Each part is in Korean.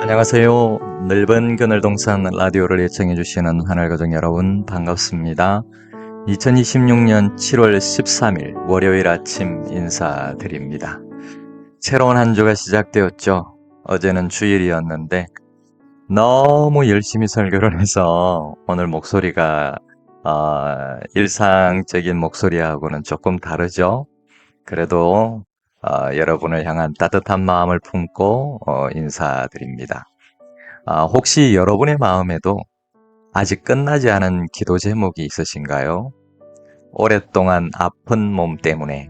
안녕하세요. 넓은 그늘동산 라디오를 예청해주시는 하늘가족 여러분 반갑습니다. 2026년 7월 13일 월요일 아침 인사드립니다. 새로운 한 주가 시작되었죠. 어제는 주일이었는데 너무 열심히 설교를 해서 오늘 목소리가 일상적인 목소리하고는 조금 다르죠. 그래도 여러분을 향한 따뜻한 마음을 품고 인사드립니다. 혹시 여러분의 마음에도 아직 끝나지 않은 기도 제목이 있으신가요? 오랫동안 아픈 몸 때문에,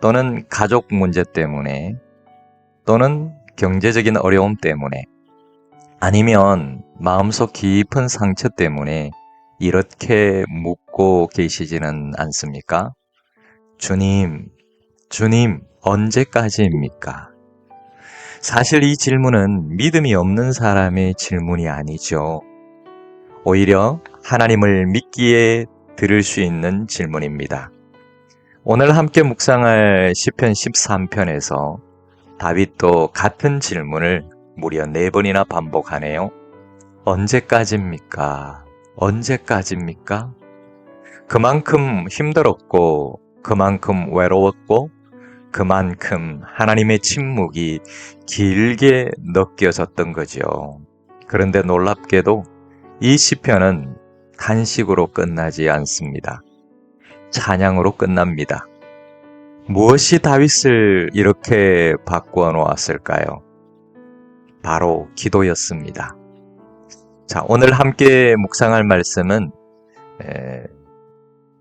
또는 가족 문제 때문에, 또는 경제적인 어려움 때문에, 아니면 마음속 깊은 상처 때문에 이렇게 묻고 계시지는 않습니까? 주님, 주님, 언제까지입니까? 사실 이 질문은 믿음이 없는 사람의 질문이 아니죠. 오히려 하나님을 믿기에 들을 수 있는 질문입니다. 오늘 함께 묵상할 시편 13편에서 다윗도 같은 질문을 무려 4번이나 반복하네요. 언제까지입니까? 언제까지입니까? 그만큼 힘들었고, 그만큼 외로웠고, 그만큼 하나님의 침묵이 길게 느껴졌던 거죠. 그런데 놀랍게도 이 시편은 탄식으로 끝나지 않습니다. 찬양으로 끝납니다. 무엇이 다윗을 이렇게 바꾸어 놓았을까요? 바로 기도였습니다. 자, 오늘 함께 묵상할 말씀은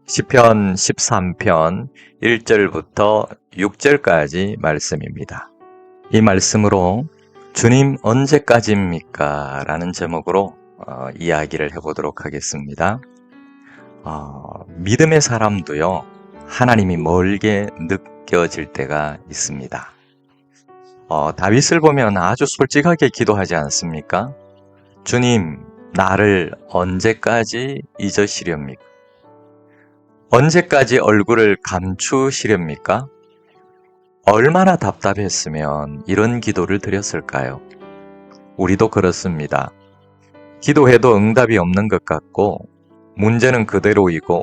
시편 13편 1절부터 6절까지 말씀입니다. 이 말씀으로 주님 언제까지입니까? 라는 제목으로 이야기를 해보도록 하겠습니다. 믿음의 사람도요, 하나님이 멀게 느껴질 때가 있습니다. 다윗을 보면 아주 솔직하게 기도하지 않습니까? 주님, 나를 언제까지 잊으시렵니까? 언제까지 얼굴을 감추시렵니까? 얼마나 답답했으면 이런 기도를 드렸을까요? 우리도 그렇습니다. 기도해도 응답이 없는 것 같고, 문제는 그대로이고,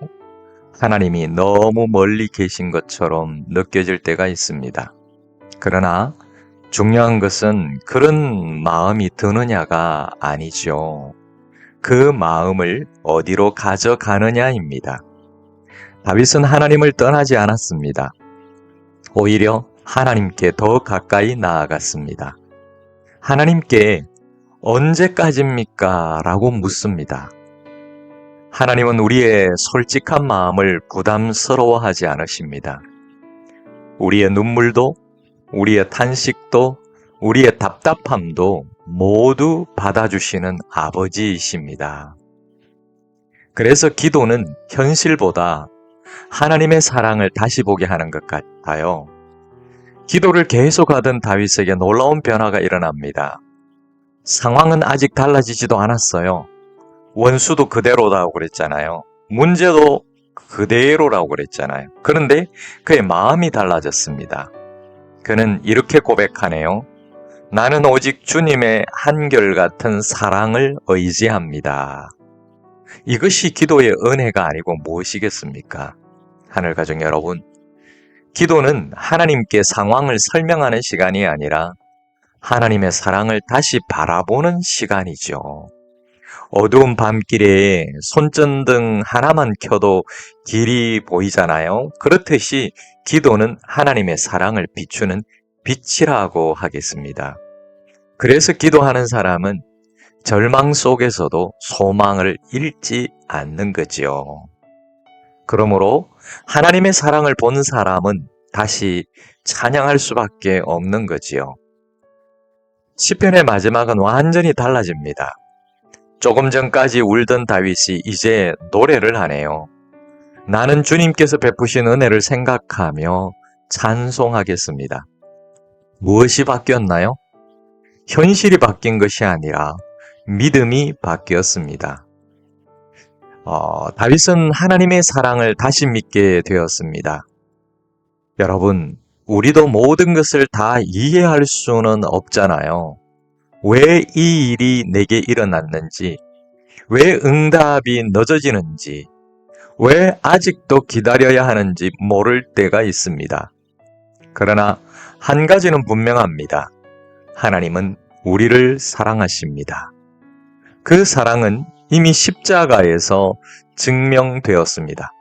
하나님이 너무 멀리 계신 것처럼 느껴질 때가 있습니다. 그러나 중요한 것은 그런 마음이 드느냐가 아니죠. 그 마음을 어디로 가져가느냐입니다. 다윗은 하나님을 떠나지 않았습니다. 오히려 하나님께 더 가까이 나아갔습니다. 하나님께 언제까지입니까? 라고 묻습니다. 하나님은 우리의 솔직한 마음을 부담스러워하지 않으십니다. 우리의 눈물도, 우리의 탄식도, 우리의 답답함도 모두 받아주시는 아버지이십니다. 그래서 기도는 현실보다 하나님의 사랑을 다시 보게 하는 것 같아요. 기도를 계속하던 다윗에게 놀라운 변화가 일어납니다. 상황은 아직 달라지지도 않았어요. 원수도 그대로라고 그랬잖아요. 문제도 그대로라고 그랬잖아요. 그런데 그의 마음이 달라졌습니다. 그는 이렇게 고백하네요. 나는 오직 주님의 한결같은 사랑을 의지합니다. 이것이 기도의 은혜가 아니고 무엇이겠습니까? 하늘가족 여러분, 기도는 하나님께 상황을 설명하는 시간이 아니라 하나님의 사랑을 다시 바라보는 시간이죠. 어두운 밤길에 손전등 하나만 켜도 길이 보이잖아요. 그렇듯이 기도는 하나님의 사랑을 비추는 빛이라고 하겠습니다. 그래서 기도하는 사람은 절망 속에서도 소망을 잃지 않는 거지요. 그러므로 하나님의 사랑을 본 사람은 다시 찬양할 수밖에 없는 거지요. 시편의 마지막은 완전히 달라집니다. 조금 전까지 울던 다윗이 이제 노래를 하네요. 나는 주님께서 베푸신 은혜를 생각하며 찬송하겠습니다. 무엇이 바뀌었나요? 현실이 바뀐 것이 아니라 믿음이 바뀌었습니다. 다윗은 하나님의 사랑을 다시 믿게 되었습니다. 여러분, 우리도 모든 것을 다 이해할 수는 없잖아요. 왜 이 일이 내게 일어났는지, 왜 응답이 늦어지는지, 왜 아직도 기다려야 하는지 모를 때가 있습니다. 그러나 한 가지는 분명합니다. 하나님은 우리를 사랑하십니다. 그 사랑은 이미 십자가에서 증명되었습니다.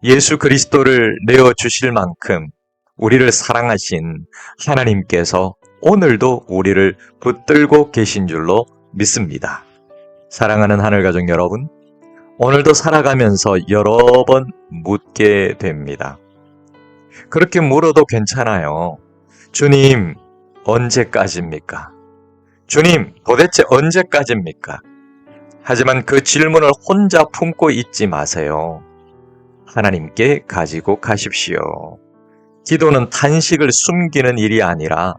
예수 그리스도를 내어주실 만큼 우리를 사랑하신 하나님께서 오늘도 우리를 붙들고 계신 줄로 믿습니다. 사랑하는 하늘가족 여러분, 오늘도 살아가면서 여러 번 묻게 됩니다. 그렇게 물어도 괜찮아요. 주님, 언제까지입니까? 주님, 도대체 언제까지입니까? 하지만 그 질문을 혼자 품고 있지 마세요. 하나님께 가지고 가십시오. 기도는 탄식을 숨기는 일이 아니라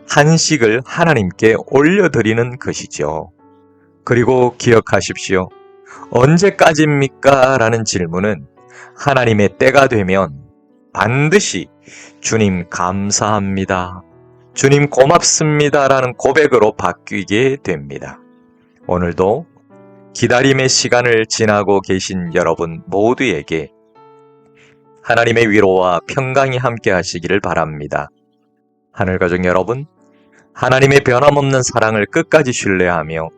탄식을 하나님께 올려드리는 것이죠. 그리고 기억하십시오. 언제까지입니까? 라는 질문은 하나님의 때가 되면 반드시 주님 감사합니다. 주님 고맙습니다. 라는 고백으로 바뀌게 됩니다. 오늘도 기다림의 시간을 지나고 계신 여러분 모두에게 하나님의 위로와 평강이 함께 하시기를 바랍니다. 하늘가족 여러분, 하나님의 변함없는 사랑을 끝까지 신뢰하며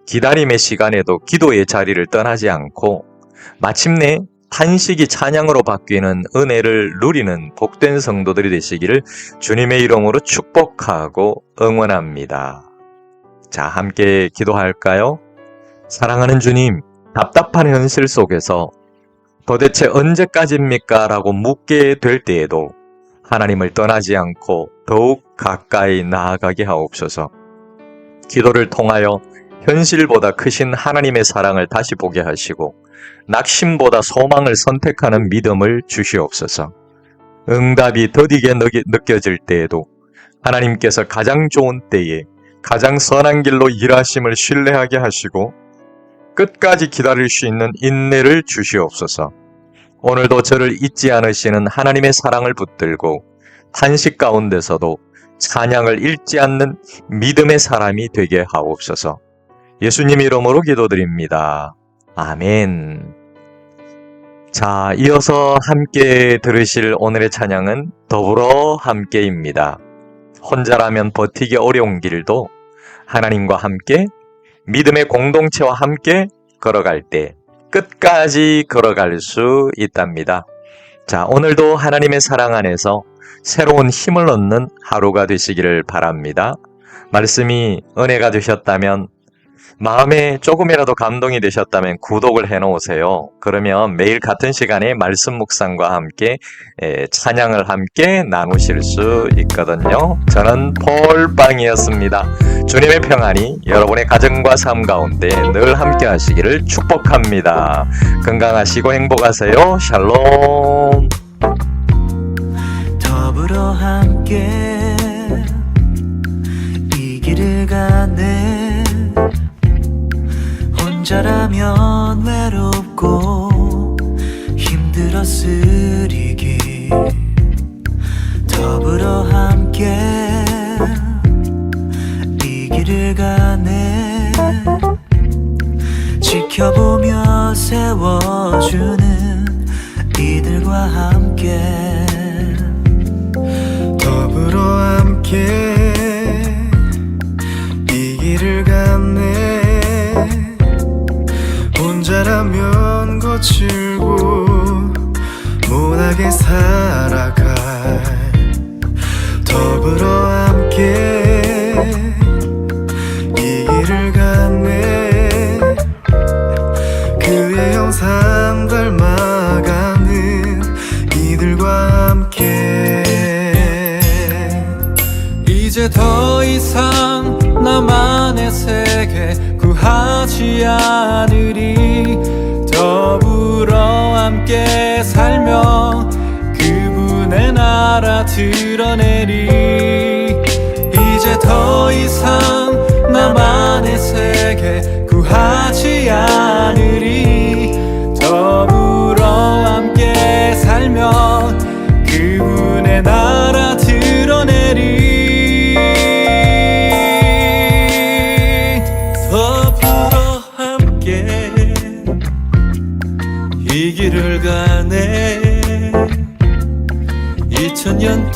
기다림의 시간에도 기도의 자리를 떠나지 않고 마침내 탄식이 찬양으로 바뀌는 은혜를 누리는 복된 성도들이 되시기를 주님의 이름으로 축복하고 응원합니다. 자, 함께 기도할까요? 사랑하는 주님, 답답한 현실 속에서 도대체 언제까지입니까? 라고 묻게 될 때에도 하나님을 떠나지 않고 더욱 가까이 나아가게 하옵소서. 기도를 통하여 현실보다 크신 하나님의 사랑을 다시 보게 하시고 낙심보다 소망을 선택하는 믿음을 주시옵소서. 응답이 더디게 느껴질 때에도 하나님께서 가장 좋은 때에 가장 선한 길로 일하심을 신뢰하게 하시고 끝까지 기다릴 수 있는 인내를 주시옵소서. 오늘도 저를 잊지 않으시는 하나님의 사랑을 붙들고 탄식 가운데서도 찬양을 잃지 않는 믿음의 사람이 되게 하옵소서. 예수님 이름으로 기도드립니다. 아멘. 자, 이어서 함께 들으실 오늘의 찬양은 더불어 함께입니다. 혼자라면 버티기 어려운 길도 하나님과 함께 믿음의 공동체와 함께 걸어갈 때 끝까지 걸어갈 수 있답니다. 자, 오늘도 하나님의 사랑 안에서 새로운 힘을 얻는 하루가 되시기를 바랍니다. 말씀이 은혜가 되셨다면, 마음에 조금이라도 감동이 되셨다면 구독을 해놓으세요. 그러면 매일 같은 시간에 말씀 묵상과 함께 찬양을 함께 나누실 수 있거든요. 저는 폴빵이었습니다. 주님의 평안이 여러분의 가정과 삶 가운데 늘 함께 하시기를 축복합니다. 건강하시고 행복하세요. 샬롬. 더불어 함께 이 길을 가네. 혼자라면 외롭고 힘들었으리기. 더불어 함께 이 길을 가네. 지켜보며 세워주는 이들과 함께 더불어 함께 이 길을 가네. 혼자라면 거칠고 못하게 살아갈 더불어 함께 이 길을 가네. 그의 형상 닮아가는 이들과 함께 이제 더 이상 나만의 세계 구하지 않으리. 더불어 함께 살며 그분의 나라 드러내리. 이제 더 이상 나만의 세계 구하지 않으리. 더불어 함께 살며 그분의 나라 드러내리.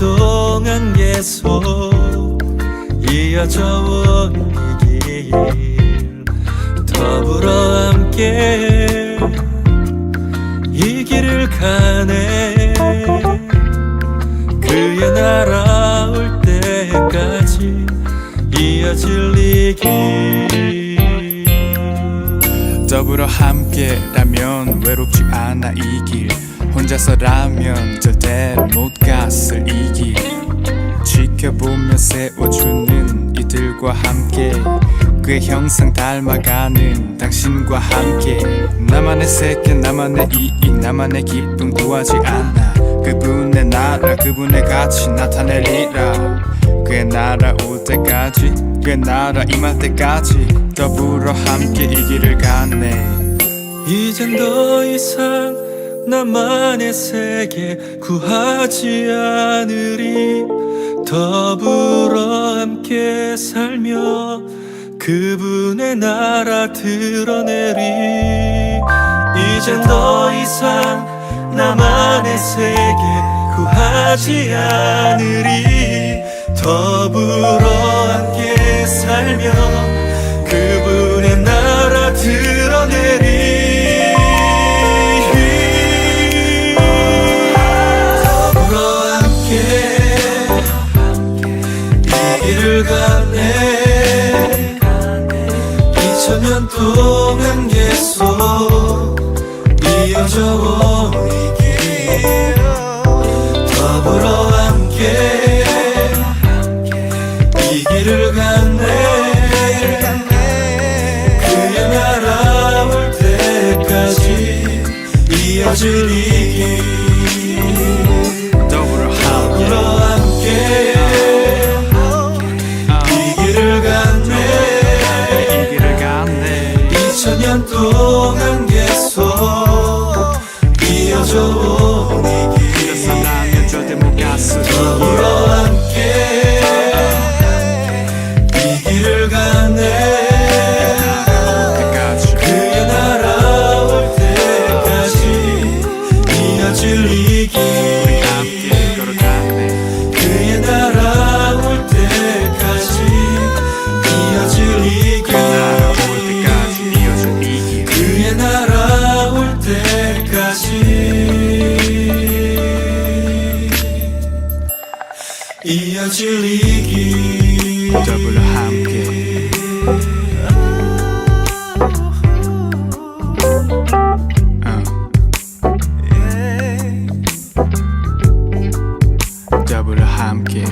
동안 계속 이어져 온 이 길 더불어 함께 이 길을 가네. 그의 나라 올 때까지 이어질 이 길. 더불어 함께라면 외롭지 않아 이 길. 혼자서라면 절대로 못 갔을 이 길. 지켜보며 세워주는 이들과 함께 그의 형상 닮아가는 당신과 함께. 나만의 세계 나만의 이익 나만의 기쁨 구하지 않아. 그분의 나라 그분의 가치 나타내리라. 그의 나라 올 때까지 그의 나라 임할 때까지 더불어 함께 이 길을 가네. 이젠 더 이상 나만의 세계 구하지 않으리. 더불어 함께 살며 그분의 나라 드러내리. 이젠 더 이상 나만의 세계 구하지 않으리. 더불어 함께 살며 그분의 나라 드러내리. 더불어 함께 이 길을 가네. 2000년 동안 계속 이어져 온 이 길 더불어 함께 이 길을 가네. 그의 나라 올 때까지 이어질 이 길 더불어 함께 이 길을 가네. 2000년 동안 계속 이어져 온 이 길 더불어 함께 이 길을 가네. 그의 나라 올 때까지 이어질 이 길 그의 나라 올 때까지 이어질 이 길 그의 나라 올 때까지 이어질 이 길 더불어 함께 더불어 함께